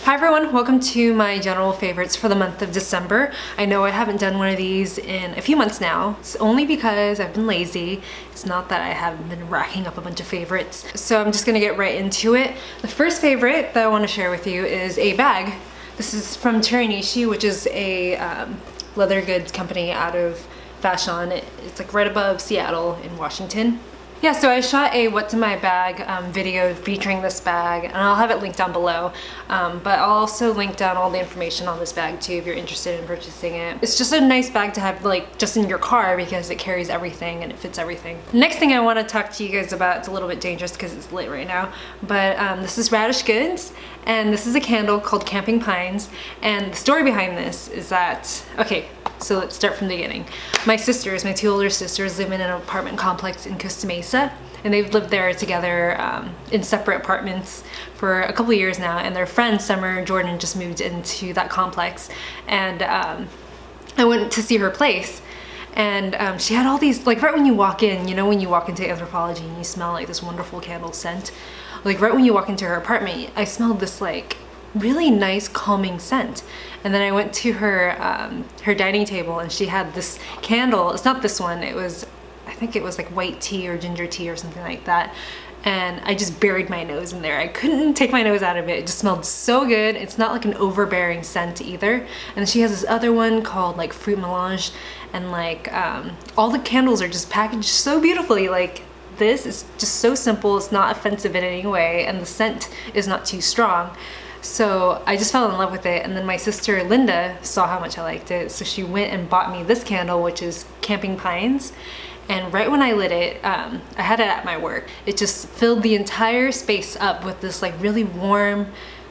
Hi everyone, welcome to my general favorites for the month of December. I know I haven't done one of these in a few months now. It's only because I've been lazy. It's not that I haven't been racking up a bunch of favorites. So I'm just gonna get right into it. The first favorite that I want to share with you is a bag. This is from Teranishi, which is a leather goods company out of Vashon. It's like right above Seattle in Washington. Yeah, so I shot a what's in my bag video featuring this bag, and I'll have it linked down below, but I'll also link down all the information on this bag too if you're interested in purchasing it. It's just a nice bag to have like just in your car because it carries everything and it fits everything. Next thing I want to talk to you guys about, it's a little bit dangerous because it's lit right now, but this is Radish Goods, and this is a candle called Camping Pines, and the story behind this is that, okay, so let's start from the beginning. My sisters, my two older sisters, live in an apartment complex in Costa Mesa, and they've lived there together in separate apartments for a couple of years now, and their friend Summer Jordan just moved into that complex, and I went to see her place, and she had all these, like right when you walk in, you know when you walk into Anthropologie and you smell like this wonderful candle scent, like right when you walk into her apartment, I smelled this like really nice calming scent. And then I went to her her dining table, and she had this candle. It's not this one, it was, I think it was like white tea or ginger tea or something like that, and I just buried my nose in there. I couldn't take my nose out of it. It just smelled so good. It's not like an overbearing scent either. And she has this other one called like fruit melange, and like all the candles are just packaged so beautifully. Like this is just so simple, it's not offensive in any way, and the scent is not too strong. So I just fell in love with it, and then my sister Linda saw how much I liked it, so she went and bought me this candle, which is Camping Pines. And right when I lit it, I had it at my work. It just filled the entire space up with this like really warm,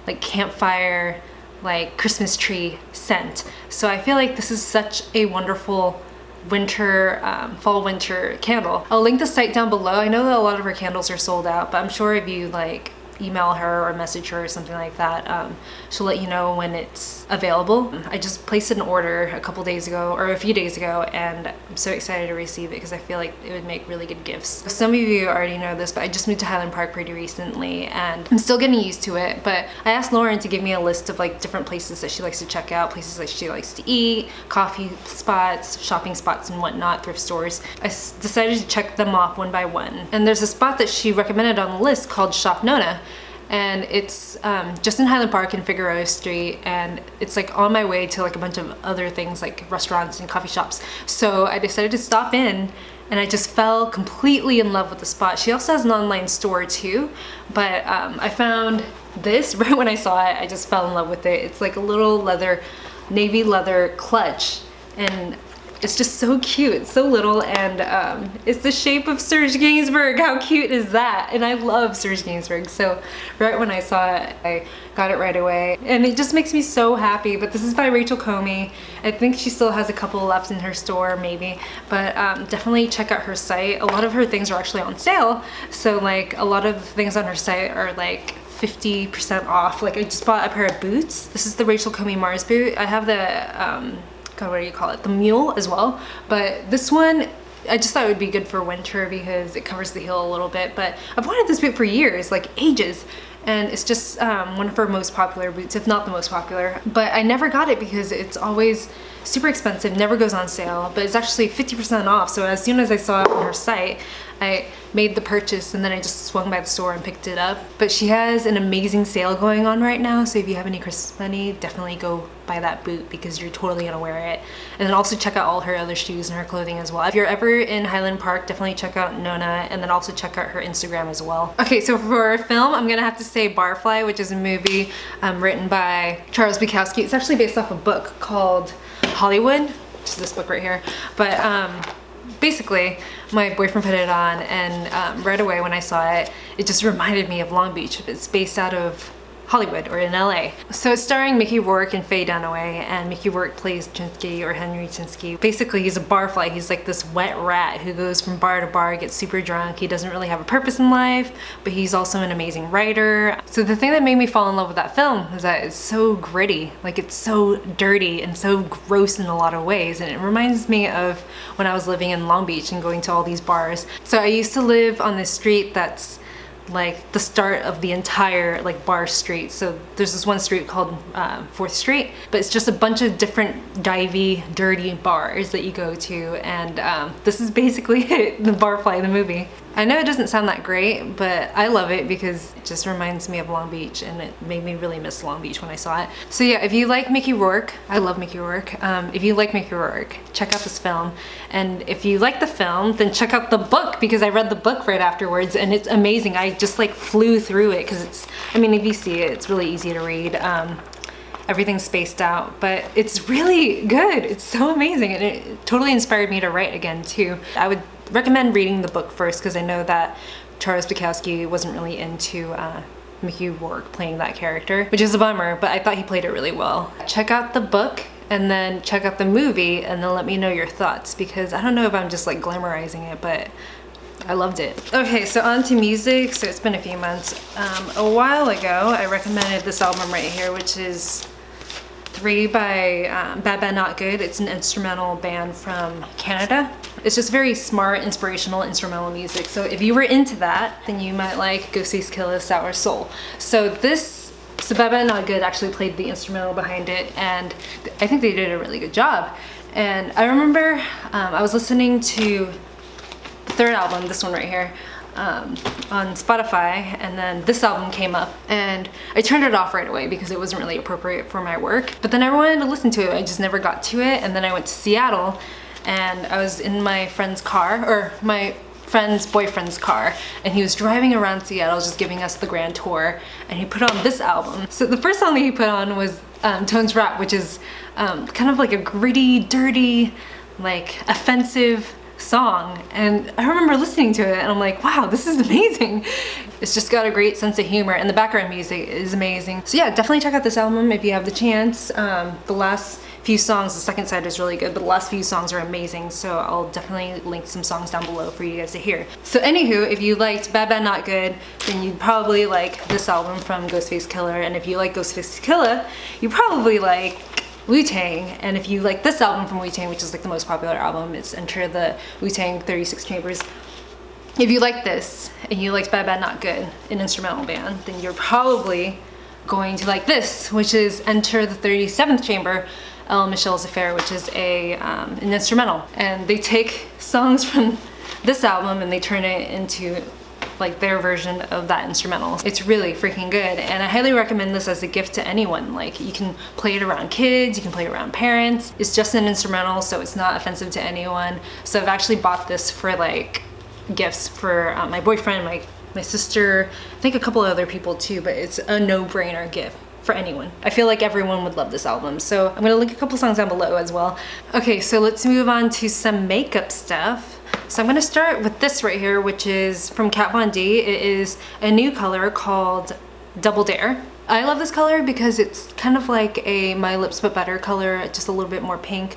like campfire, like Christmas tree scent. So I feel like this is such a wonderful winter, fall winter candle. I'll link the site down below. I know that a lot of her candles are sold out, but I'm sure if you like email her or message her or something like that, she'll let you know when it's available. I just placed an order a couple days ago, or a few days ago, and I'm so excited to receive it because I feel like it would make really good gifts. Some of you already know this, but I just moved to Highland Park pretty recently, and I'm still getting used to it, but I asked Lauren to give me a list of like different places that she likes to check out, places that she likes to eat, coffee spots, shopping spots and whatnot, thrift stores. I decided to check them off one by one, and there's a spot that she recommended on the list called Shop Nona, and it's just in Highland Park in Figueroa Street, and it's like on my way to like a bunch of other things like restaurants and coffee shops. So I decided to stop in, and I just fell completely in love with the spot. She also has an online store too, but I found this right when I saw it. I just fell in love with it. It's like a little leather, navy leather clutch, and it's just so cute. It's so little, and it's the shape of Serge Gainsbourg. How cute is that? And I love Serge Gainsbourg, so right when I saw it, I got it right away, and it just makes me so happy. But this is by Rachel Comey. I think she still has a couple left in her store, maybe, but definitely check out her site. A lot of her things are actually on sale, so like a lot of the things on her site are like 50% off. Like I just bought a pair of boots. This is the Rachel Comey Mars boot. I have the God, what do you call it? The mule as well. But this one, I just thought it would be good for winter because it covers the heel a little bit. But I've wanted this boot for years, like ages. And it's just one of her most popular boots, if not the most popular. But I never got it because it's always super expensive, never goes on sale, but it's actually 50% off. So as soon as I saw it on her site, I made the purchase, and then I just swung by the store and picked it up. But she has an amazing sale going on right now, so if you have any Christmas money, definitely go buy that boot because you're totally gonna wear it. And then also check out all her other shoes and her clothing as well. If you're ever in Highland Park, definitely check out Nona, and then also check out her Instagram as well. Okay, so for film, I'm gonna have to say Barfly, which is a movie written by Charles Bukowski. It's actually based off a book called Hollywood, which is this book right here. But basically, my boyfriend put it on, and right away when I saw it, it just reminded me of Long Beach. It's based out of Hollywood, or in LA. So it's starring Mickey Rourke and Faye Dunaway, and Mickey Rourke plays Chinsky, or Henry Chinsky. Basically, he's a barfly. He's like this wet rat who goes from bar to bar, gets super drunk. He doesn't really have a purpose in life, but he's also an amazing writer. So the thing that made me fall in love with that film is that it's so gritty. Like, it's so dirty and so gross in a lot of ways, and it reminds me of when I was living in Long Beach and going to all these bars. So I used to live on this street that's like the start of the entire like bar street. So there's this one street called 4th Street, but it's just a bunch of different divey, dirty bars that you go to, and this is basically it, the Barfly, the movie. I know it doesn't sound that great, but I love it because it just reminds me of Long Beach, and it made me really miss Long Beach when I saw it. So yeah, if you like Mickey Rourke, I love Mickey Rourke. If you like Mickey Rourke, check out this film. And if you like the film, then check out the book, because I read the book right afterwards and it's amazing. I just like flew through it because it's, I mean, if you see it, it's really easy to read. Everything's spaced out, but it's really good. It's so amazing, and it totally inspired me to write again too. I would recommend reading the book first, because I know that Charles Bukowski wasn't really into Mickey Rourke playing that character, which is a bummer, but I thought he played it really well. Check out the book and then check out the movie, and then let me know your thoughts, because I don't know if I'm just like glamorizing it, but I loved it. Okay, so on to music. So it's been a few months. A while ago, I recommended this album right here, which is 3 by Bad Bad Not Good. It's an instrumental band from Canada. It's just very smart, inspirational instrumental music. So if you were into that, then you might like Ghostface Killah's Sour Soul. So Bad Bad Not Good actually played the instrumental behind it, and I think they did a really good job. And I remember I was listening to the 3rd album, this one right here, on Spotify, and then this album came up and I turned it off right away because it wasn't really appropriate for my work. But then I wanted to listen to it, I just never got to it. And then I went to Seattle and I was in my friend's car, or my friend's boyfriend's car, and he was driving around Seattle just giving us the grand tour, and he put on this album. So the first song that he put on was Tone's Rap, which is kind of like a gritty, dirty, like offensive song, and I remember listening to it and I'm like, wow, this is amazing. It's just got a great sense of humor, and the background music is amazing. So yeah, definitely check out this album if you have the chance. The last few songs, the second side is really good, but the last few songs are amazing, so I'll definitely link some songs down below for you guys to hear. So anywho, if you liked Bad Bad Not Good, then you'd probably like this album from Ghostface Killah, and if you like Ghostface Killah, you probably like Wu-Tang, and if you like this album from Wu-Tang, which is like the most popular album, it's Enter the Wu-Tang 36 Chambers. If you like this and you liked Bad Bad Not Good, an instrumental band, then you're probably going to like this, which is Enter the 37th Chamber, El Michelle's Affair, which is an instrumental. And they take songs from this album and they turn it into like their version of that instrumental. It's really freaking good, and I highly recommend this as a gift to anyone. Like, you can play it around kids, you can play it around parents. It's just an instrumental, so it's not offensive to anyone. So I've actually bought this for like gifts for my boyfriend, my sister, I think a couple other people too, but it's a no-brainer gift for anyone. I feel like everyone would love this album, so I'm gonna link a couple songs down below as well. Okay, so let's move on to some makeup stuff. So I'm gonna start with this right here, which is from Kat Von D. It is a new color called Double Dare. I love this color because it's kind of like a My Lips But Better color, just a little bit more pink.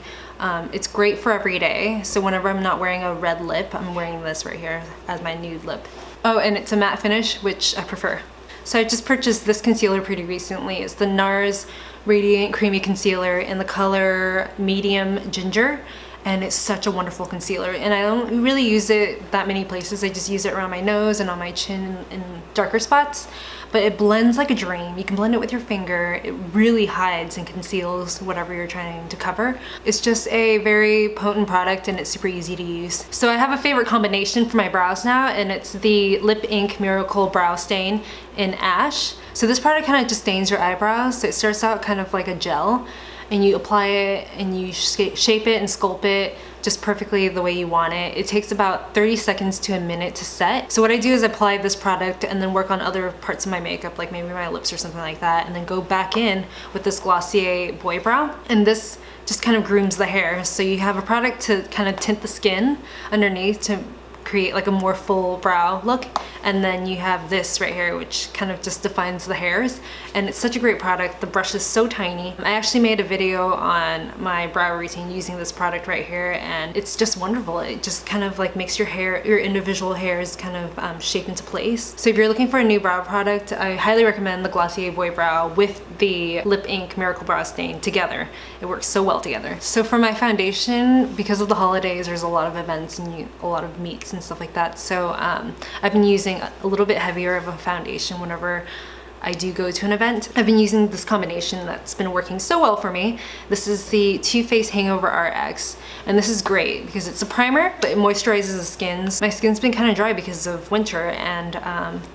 It's great for every day. So whenever I'm not wearing a red lip, I'm wearing this right here as my nude lip. Oh, and it's a matte finish, which I prefer. So I just purchased this concealer pretty recently. It's the NARS Radiant Creamy Concealer in the color Medium Ginger. And it's such a wonderful concealer, and I don't really use it that many places. I just use it around my nose and on my chin in darker spots, but it blends like a dream. You can blend it with your finger. It really hides and conceals whatever you're trying to cover. It's just a very potent product, and it's super easy to use. So I have a favorite combination for my brows now, and it's the Lip Ink Miracle Brow Stain in Ash. So this product kind of just stains your eyebrows. So it starts out kind of like a gel, and you apply it and you shape it and sculpt it just perfectly the way you want it. It takes about 30 seconds to a minute to set. So what I do is apply this product and then work on other parts of my makeup, like maybe my lips or something like that, and then go back in with this Glossier Boy Brow. And this just kind of grooms the hair. So you have a product to kind of tint the skin underneath to create like a more full brow look, and then you have this right here which kind of just defines the hairs, and it's such a great product. The brush is so tiny. I actually made a video on my brow routine using this product right here, and it's just wonderful. It just kind of like makes your hair, your individual hairs kind of shape into place. So if you're looking for a new brow product, I highly recommend the Glossier Boy Brow with the Lip Ink Miracle Brow Stain together. It works so well together. So for my foundation, because of the holidays, there's a lot of events and a lot of meets and stuff like that. So I've been using a little bit heavier of a foundation whenever I do go to an event. I've been using this combination that's been working so well for me. This is the Too Faced Hangover RX, and this is great because it's a primer, but it moisturizes the skins. My skin's been kind of dry because of winter, and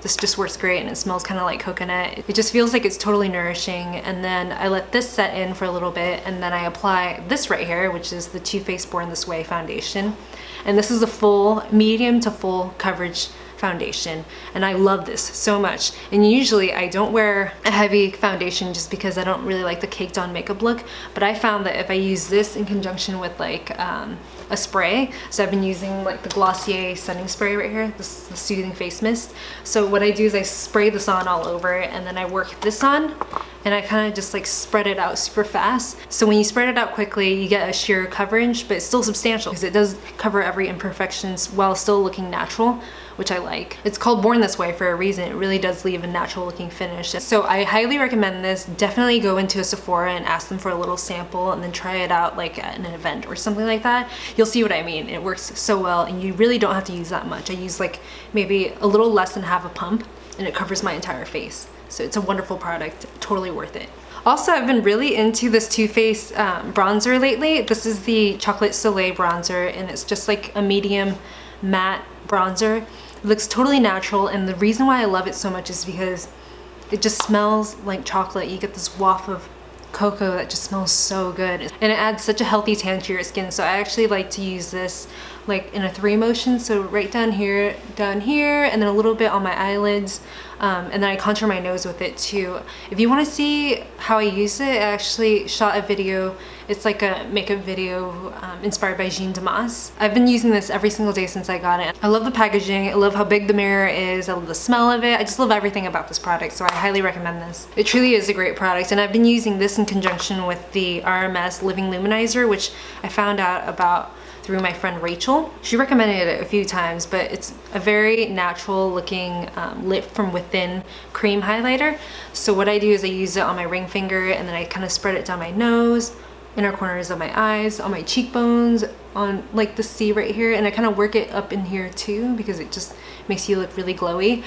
this just works great, and it smells kind of like coconut. It just feels like it's totally nourishing. And then I let this set in for a little bit, and then I apply this right here, which is the Too Faced Born This Way foundation. And this is a full, medium to full coverage foundation, and I love this so much. And usually I don't wear a heavy foundation just because I don't really like the caked on makeup look, but I found that if I use this in conjunction with like a spray, so I've been using like the Glossier setting spray right here, this is the soothing face mist. So what I do is I spray this on all over, and then I work this on, and I kind of just like spread it out super fast. So when you spread it out quickly, you get a sheer coverage, but it's still substantial because it does cover every imperfections while still looking natural, which I like. It's called Born This Way for a reason. It really does leave a natural looking finish. So I highly recommend this. Definitely go into a Sephora and ask them for a little sample, and then try it out like at an event or something like that. You'll see what I mean. It works so well, and you really don't have to use that much. I use like maybe a little less than half a pump, and it covers my entire face. So it's a wonderful product, totally worth it. Also, I've been really into this Too Faced bronzer lately. This is the Chocolate Soleil bronzer, and it's just like a medium matte bronzer. It looks totally natural, and the reason why I love it so much is because it just smells like chocolate. You get this waft of cocoa that just smells so good, and it adds such a healthy tan to your skin. So I actually like to use this like in a 3 motion, so right down here, and then a little bit on my eyelids, and then I contour my nose with it too. If you want to see how I use it, I actually shot a video. It's like a makeup video inspired by Jean Damas. I've been using this every single day since I got it. I love the packaging, I love how big the mirror is, I love the smell of it. I just love everything about this product, so I highly recommend this. It truly is a great product, and I've been using this in conjunction with the RMS Living Luminizer, which I found out about through my friend Rachel. She recommended it a few times, but it's a very natural looking lit from within cream highlighter. So what I do is I use it on my ring finger, and then I kind of spread it down my nose, inner corners of my eyes, on my cheekbones, on like the C right here, and I kind of work it up in here too because it just makes you look really glowy.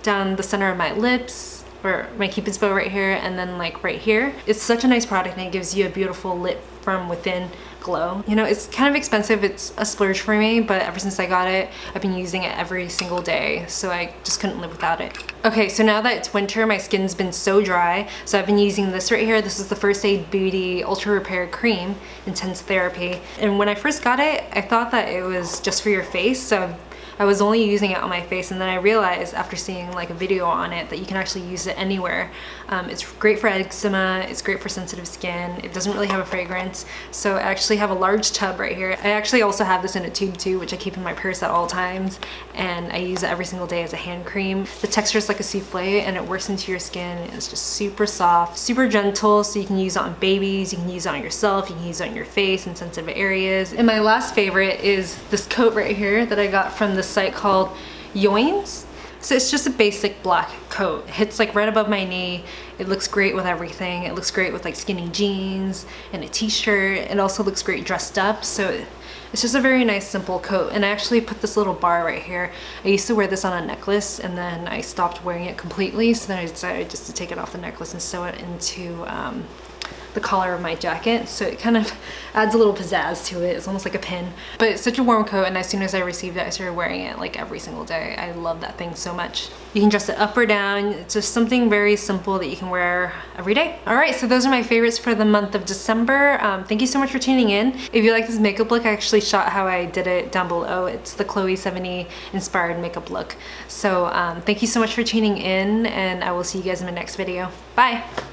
Down the center of my lips, or my cupid's bow right here, and then like right here. It's such a nice product, and it gives you a beautiful lit from within glow. You know, it's kind of expensive, it's a splurge for me, but ever since I got it, I've been using it every single day, so I just couldn't live without it. Okay, so now that it's winter, my skin's been so dry, so I've been using this right here. This is the First Aid Beauty Ultra Repair Cream Intense Therapy. And when I first got it, I thought that it was just for your face, so I was only using it on my face, and then I realized after seeing like a video on it that you can actually use it anywhere. It's great for eczema, it's great for sensitive skin, it doesn't really have a fragrance. So I actually have a large tub right here. I actually also have this in a tube too, which I keep in my purse at all times, and I use it every single day as a hand cream. The texture is like a souffle, and it works into your skin. It's just super soft, super gentle, so you can use it on babies, you can use it on yourself, you can use it on your face and sensitive areas. And my last favorite is this coat right here that I got from the site called Yoins. So it's just a basic black coat. It hits like right above my knee. It looks great with everything. It looks great with like skinny jeans and a t-shirt. It also looks great dressed up. So it's just a very nice simple coat. And I actually put this little bar right here. I used to wear this on a necklace, and then I stopped wearing it completely. So then I decided just to take it off the necklace and sew it into the collar of my jacket, so it kind of adds a little pizzazz to it. It's almost like a pin, but it's such a warm coat, and as soon as I received it, I started wearing it like every single day. I love that thing so much. You can dress it up or down. It's just something very simple that you can wear every day. All right, so those are my favorites for the month of December. Thank you so much for tuning in. If you like this makeup look, I actually shot how I did it down below. It's the Chloe 70 inspired makeup look. So thank you so much for tuning in, and I will see you guys in my next video. Bye.